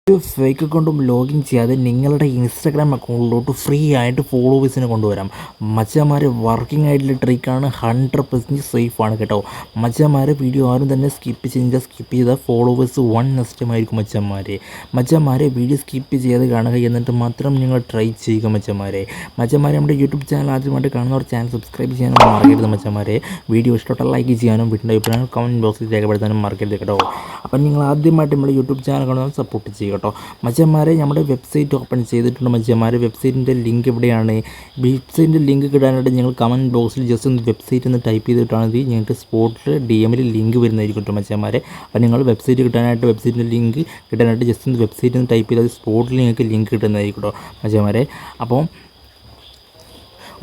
ഒരു ഫേക്ക് അക്കൗണ്ടും ലോഗിൻ ചെയ്യാതെ നിങ്ങളുടെ ഇൻസ്റ്റാഗ്രാം അക്കൗണ്ടിലോട്ട് ഫ്രീ ആയിട്ട് ഫോളോവേഴ്സിനെ കൊണ്ടുവരാം. മച്ചാന്മാരെ വർക്കിംഗ് ആയിട്ടുള്ള ട്രിക്കാണ്, 100% സേഫാണ് കേട്ടോ. മച്ചാന്മാരെ വീഡിയോ ആരും തന്നെ സ്കിപ്പ് ചെയ്താൽ ഫോളോവേഴ്സ് 1 നഷ്ടമായിരിക്കും മച്ചാന്മാരെ വീഡിയോ സ്കിപ്പ് ചെയ്ത് കാണുക, എന്നിട്ട് മാത്രം നിങ്ങൾ ട്രൈ ചെയ്യുക മച്ചാന്മാരെ. നമ്മുടെ യൂട്യൂബ് ചാനൽ ആദ്യമായിട്ട് കാണുന്നവർ ചാനൽ സബ്സ്ക്രൈബ് ചെയ്യാനും മറക്കരുത് മച്ചാന്മാരെ. വീഡിയോ ഇഷ്ടപ്പെട്ടാൽ ലൈക്ക് ചെയ്യാനും വീട്ടിൻ്റെ അഭിപ്രായങ്ങൾ കമൻറ്റ് ബോക്സിൽ രേഖപ്പെടുത്താനും മറക്കരുത് കേട്ടോ. അപ്പം നിങ്ങൾ ആദ്യമായിട്ട് നമ്മുടെ യൂട്യൂബ് ചാനൽ കാണുന്നവർ സപ്പോർട്ട് ചെയ്യുക കേട്ടോ. മച്ചന്മാരെ നമ്മുടെ വെബ്സൈറ്റ് ഓപ്പൺ ചെയ്തിട്ടുണ്ട് മച്ചന്മാരെ. വെബ്സൈറ്റിൻ്റെ ലിങ്ക് എവിടെയാണ്? വെബ്സൈറ്റിൻ്റെ ലിങ്ക് കിട്ടാനായിട്ട് നിങ്ങൾ കമൻറ്റ് ബോക്സിൽ ജസ്റ്റ് ഒന്ന് വെബ്സൈറ്റ് ഒന്ന് ടൈപ്പ് ചെയ്തിട്ടാണ് മതി. ഞങ്ങൾക്ക് സ്പോട്ടിൽ DM ലിങ്ക് വരുന്നതായിരിക്കും കേട്ടോ മച്ചന്മാരെ. അപ്പോൾ നിങ്ങൾ വെബ്സൈറ്റ് കിട്ടാനായിട്ട് വെബ്സൈറ്റിൻ്റെ ലിങ്ക് കിട്ടാനായിട്ട് ജസ്റ്റ് ഒന്ന് വെബ്സൈറ്റ് ഒന്ന് ടൈപ്പ് ചെയ്താൽ സ്പോട്ടിൽ നിങ്ങൾക്ക് ലിങ്ക് കിട്ടുന്നതായിരിക്കും കേട്ടോ മച്ചന്മാരെ. അപ്പോൾ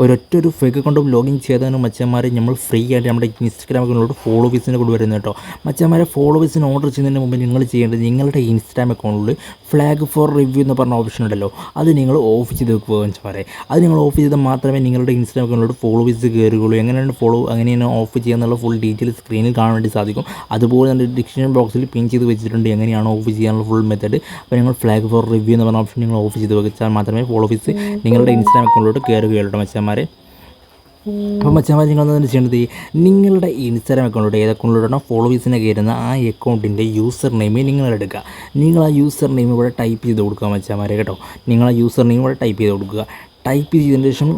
ഒരു ഫേക്ക് അക്കൗണ്ടും ലോഗിൻ ചെയ്താണ് മച്ചന്മാരെ നമ്മൾ ഫ്രീ ആയിട്ട് നമ്മുടെ ഇൻസ്റ്റാഗ്രാം അക്കൗണ്ടിലോട്ട് ഫോളോവേഴ്സിനെ കൊണ്ടുവരുന്നത് കേട്ടോ. മച്ചന്മാരെ ഫോളോവേഴ്സിന് ഓർഡർ ചെയ്യുന്നതിന് മുമ്പ് നിങ്ങൾ ചെയ്യേണ്ടത്, നിങ്ങളുടെ ഇൻസ്റ്റാഗ്രാം അക്കൗണ്ടിൽ ഫ്ലാഗ് ഫോർ റിവ്യൂ എന്ന് പറഞ്ഞ ഓപ്ഷൻ ഉണ്ടല്ലോ, അത് നിങ്ങൾ ഓഫ് ചെയ്ത് വെക്കുക മച്ചന്മാരെ. അത് നിങ്ങൾ ഓഫ് ചെയ്താൽ മാത്രമേ നിങ്ങളുടെ ഇൻസ്റ്റാഗ്രാം അക്കൗണ്ടിലോട്ട് ഫോളോവേഴ്സ് കയറുകയുള്ളൂ. എങ്ങനെയാണ് ഓഫ് ചെയ്യുക എന്നുള്ള ഫുൾ ഡീറ്റെയിൽ സ്ക്രീനിൽ കാണാൻ വേണ്ടി സാധിക്കും. അതുപോലെ തന്നെ ഡിസ്ക്രിപ്ഷൻ ബോക്സിൽ പിൻ ചെയ്ത് വെച്ചിട്ടുണ്ട് എങ്ങനെയാണ് ഓഫ് ചെയ്യാനുള്ള ഫുൾ മെത്തേഡ്. അപ്പോൾ നിങ്ങൾ ഫ്ലാഗ് ഫോർ റിവ്യൂ എന്ന് പറഞ്ഞ ഓപ്ഷൻ നിങ്ങൾ ഓഫ് ചെയ്ത് വെച്ചാൽ മാത്രമേ ഫോളോവേഴ്സ് നിങ്ങളുടെ ഇൻസ്റ്റാഗ്രാം അക്കൗണ്ടിലോട്ട് കയറുകയുള്ളൂ മച്ചന്മാരെ. അപ്പോൾ മച്ചന്മാർ നിങ്ങളെന്താണ് ചെയ്യേണ്ടത്, നിങ്ങളുടെ ഇൻസ്റ്റാഗ്രാം അക്കൗണ്ടിലോട്ട് ഏത് അക്കൗണ്ടിലോട്ടാണോ ഫോളോവേഴ്സിനെ കയറുന്ന ആ അക്കൗണ്ടിൻ്റെ യൂസർ നെയിം നിങ്ങളെടുക്കുക. നിങ്ങൾ ആ യൂസർ നെയിം ഇവിടെ ടൈപ്പ് ചെയ്ത് കൊടുക്കുക മച്ചന്മാരെ കേട്ടോ. നിങ്ങൾ ആ യൂസർ നെയിം ഇവിടെ ടൈപ്പ് ചെയ്ത് കൊടുക്കുക. ടൈപ്പ് ചെയ്തതിന് ശേഷം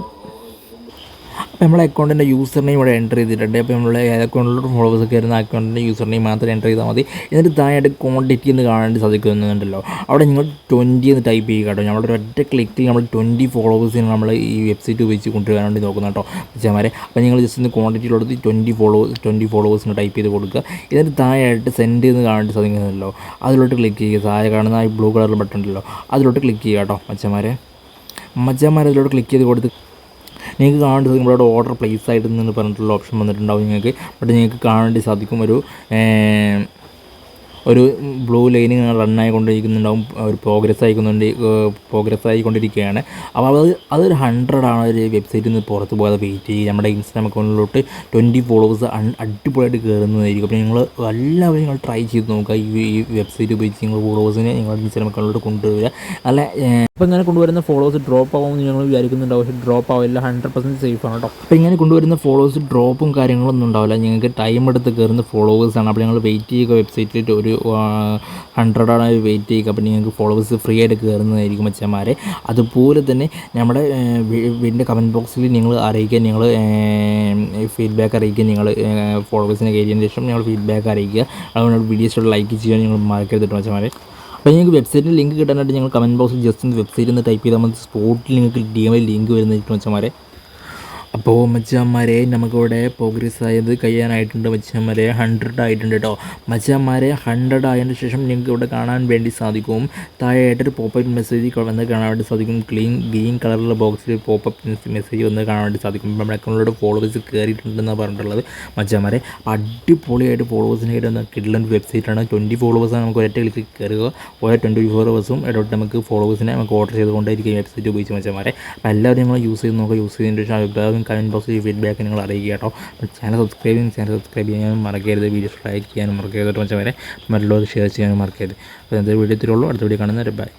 അപ്പോൾ നമ്മളെ അക്കൗണ്ടിൻ്റെ യൂസർ നെയിം ഇവിടെ എൻ്റർ ചെയ്തിട്ടുണ്ട്. അപ്പോൾ നമ്മൾ അക്കൗണ്ടിലോട്ട് ഫോളോവേഴ്സ് കയറുന്ന അക്കൗണ്ടിൻ്റെ യൂസർ നെയിം മാത്രം എൻ്റർ ചെയ്താൽ മതി. എന്നിട്ട് താഴെയായിട്ട് ക്വാണ്ടിറ്റി എന്ന് കാണാൻ സാധിക്കുന്നുണ്ടല്ലോ, അവിടെ നിങ്ങൾ 20 എന്ന് ടൈപ്പ് ചെയ്യുക കേട്ടോ. നമ്മുടെ ഒറ്റ ക്ലിക്കിൽ നമ്മൾ 20 ഫോളോവേഴ്സിന് നമ്മൾ ഈ വെബ്സൈറ്റ് ഉപയോഗിച്ച് കൊണ്ടുവരാൻ വേണ്ടി നോക്കുന്നത് കേട്ടോ മച്ചന്മാരെ. അപ്പോൾ നിങ്ങൾ ജസ്റ്റ് ഒന്ന് ക്വാണ്ടിറ്റിയിലോട്ട് 20 ഫോളോവേഴ്സിന് ടൈപ്പ് ചെയ്ത് കൊടുക്കുക. എന്നിട്ട് താഴെയായിട്ട് സെൻഡ് എന്ന് കാണാൻ സാധിക്കുന്നുണ്ടല്ലോ, അതിലോട്ട് ക്ലിക്ക് ചെയ്യുക. താഴെ കാണുന്ന ഈ ബ്ലൂ കളർ ബട്ടൺ ഉണ്ടല്ലോ, അതിലോട്ട് ക്ലിക്ക് ചെയ്യുക കേട്ടോ മച്ചന്മാരെ. അതിലോട്ട് ക്ലിക്ക് ചെയ്ത് കൊടുത്ത് നിങ്ങൾക്ക് കാണാൻ സാധിക്കും ഇവിടെ ഓർഡർ പ്ലേസ് ആയിട്ടെന്ന് പറഞ്ഞിട്ടുള്ള ഓപ്ഷൻ വന്നിട്ടുണ്ടാവും നിങ്ങൾക്ക്. ബട്ട് നിങ്ങൾക്ക് കാണാൻ വേണ്ടി സാധിക്കും ഒരു ബ്ലൂ ലൈൻ റൺ ആയിക്കൊണ്ടിരിക്കുന്നുണ്ടാവും, ഒരു പ്രോഗ്രസ് ആയിക്കൊണ്ടിരിക്കുകയാണ്. അപ്പോൾ അതൊരു 100 ആണ് ഒരു വെബ്സൈറ്റിൽ നിന്ന് പുറത്ത് പോകാതെ വെയിറ്റ് ചെയ്യും. നമ്മുടെ ഇൻസ്റ്റാഗ്രാം അക്കൗണ്ടിലോട്ട് 20 ഫോളോവേഴ്സ് അടിപൊളിയായിട്ട് കയറുന്നതായിരിക്കും. അപ്പോൾ എല്ലാവരും നിങ്ങൾ ട്രൈ ചെയ്ത് നോക്കുക. ഈ വെബ്സൈറ്റ് ഉപയോഗിച്ച് നിങ്ങൾ ഫോളോവേഴ്സിനെ നിങ്ങളുടെ ഇൻസ്റ്റാഗ്രാം അക്കൗണ്ടിലോട്ട് കൊണ്ടുവരിക. അപ്പോൾ ഇങ്ങനെ കൊണ്ടുവരുന്ന ഫോളോവേഴ്സ് ഡ്രോപ്പ് ആവുമെന്ന് ഞങ്ങൾ വിചാരിക്കുന്നുണ്ടാവും, പക്ഷേ ഡ്രോപ്പ് ആവില്ല, 100% സേഫാണ് കേട്ടോ. അപ്പോൾ ഇങ്ങനെ കൊണ്ടുവരുന്ന ഫോളോവേഴ്സ് ഡ്രോപ്പും കാര്യങ്ങളൊന്നും ഉണ്ടാവില്ല, നിങ്ങൾക്ക് ടൈം എടുത്ത് കയറുന്ന ഫോളോവേഴ്സാണ്. അപ്പോൾ നിങ്ങൾ വെയിറ്റ് ചെയ്യുക, വെബ്സൈറ്റിൽ ഒരു 100 ആണ് വെയിറ്റ് ചെയ്യുക. അപ്പോൾ നിങ്ങൾക്ക് ഫോളോവേഴ്സ് ഫ്രീ ആയിട്ട് കയറുന്നതായിരിക്കും മച്ചന്മാരെ. അതുപോലെ തന്നെ നമ്മുടെ വീടിൻ്റെ കമൻറ്റ് ബോക്സിൽ നിങ്ങൾ അറിയിക്കുക, നിങ്ങൾ ഫീഡ്ബാക്ക് അറിയിക്കുക. നിങ്ങൾ ഫോളോവേഴ്സിനെ കയറിയതിന് ശേഷം നിങ്ങൾ ഫീഡ്ബാക്ക് അറിയിക്കുക. അതുകൊണ്ട് വീഡിയോസ് ലൈക്ക് ചെയ്യാൻ നിങ്ങൾ മറക്കരുത് മച്ചന്മാരെ. അപ്പോൾ നിങ്ങൾക്ക് വെബ്സൈറ്റിൽ ലിങ്ക് കിട്ടാനായിട്ട് ഞങ്ങൾ കമൻറ്റ് ബോക്സിൽ ജസ്റ്റ് ഒന്ന് വെബ്സൈറ്റിൽ നിന്ന് ടൈപ്പ് ചെയ്താൽ മതി. സ്പോട്ടിൽ നിങ്ങൾക്ക് DM ലിങ്ക് വരുന്നതായിരിക്കും മച്ചന്മാരെ. അപ്പോൾ മച്ചന്മാരെ നമുക്കിവിടെ പ്രോഗ്രസ് ആയത് കഴിയാനായിട്ടുണ്ട് മച്ചന്മാരെ. 100 ആയിട്ടുണ്ട് കേട്ടോ മച്ചന്മാരെ. 100 ആയതിന് ശേഷം നിങ്ങൾക്ക് ഇവിടെ കാണാൻ വേണ്ടി സാധിക്കും, താഴെയായിട്ടൊരു പോപ്പപ്പ് മെസ്സേജ് വന്ന് കാണാൻ വേണ്ടി സാധിക്കും. ഗ്രീൻ കളറിലുള്ള ബോക്സിൽ പോപ്പപ്പ് മെസ്സേജ് വന്ന് കാണാൻ വേണ്ടി സാധിക്കും. നമ്മുടെ അക്കൗണ്ടിലൂടെ ഫോളോവേഴ്സ് കയറിയിട്ടുണ്ടെന്നാണ് പറഞ്ഞിട്ടുള്ളത് മച്ചന്മാരെ. അടിപൊളിയായിട്ട് ഫോളോവേഴ്സിന് കയറുന്ന കിഡ്ലൻ വെബ്സൈറ്റാണ്. 20 ഫോളോവേഴ്സാണ് നമുക്ക് ഒരൊറ്റ ക്ലിക്ക് കയറുക. ഓരോ 24 ഫോളോവേഴ്സും ഇടോട്ട് നമുക്ക് ഫോളോവേഴ്സിനെ നമുക്ക് ഓർഡർ ചെയ്തുകൊണ്ടായിരിക്കും വെബ്സൈറ്റ് ഉപയോഗിച്ച് മച്ചന്മാരെ. അപ്പോൾ എല്ലാവരും നിങ്ങൾ യൂസ് ചെയ്ത് നോക്കുക. യൂസ് ചെയ്തതിന് ശേഷം അഭിപ്രായം കമൻറ്റ് ബോക്സിൽ ഫീഡ്ബാക്ക് നിങ്ങൾ അറിയിക്കുക കേട്ടോ. ചാനൽ സബ്സ്ക്രൈബ് ചെയ്യാനും മറക്കരുത്. വീഡിയോസ് ലൈക്ക് ചെയ്യാനും മറക്കരുത് മച്ചന്മാരെ. മറ്റുള്ളവർക്ക് ഷെയർ ചെയ്യാനും മറക്കരുത്. അപ്പോൾ ഇന്നത്തെ വീഡിയോ ഇത്രയുള്ളൂ. അടുത്ത വീഡിയോ കാണുന്നവരെ ബൈ.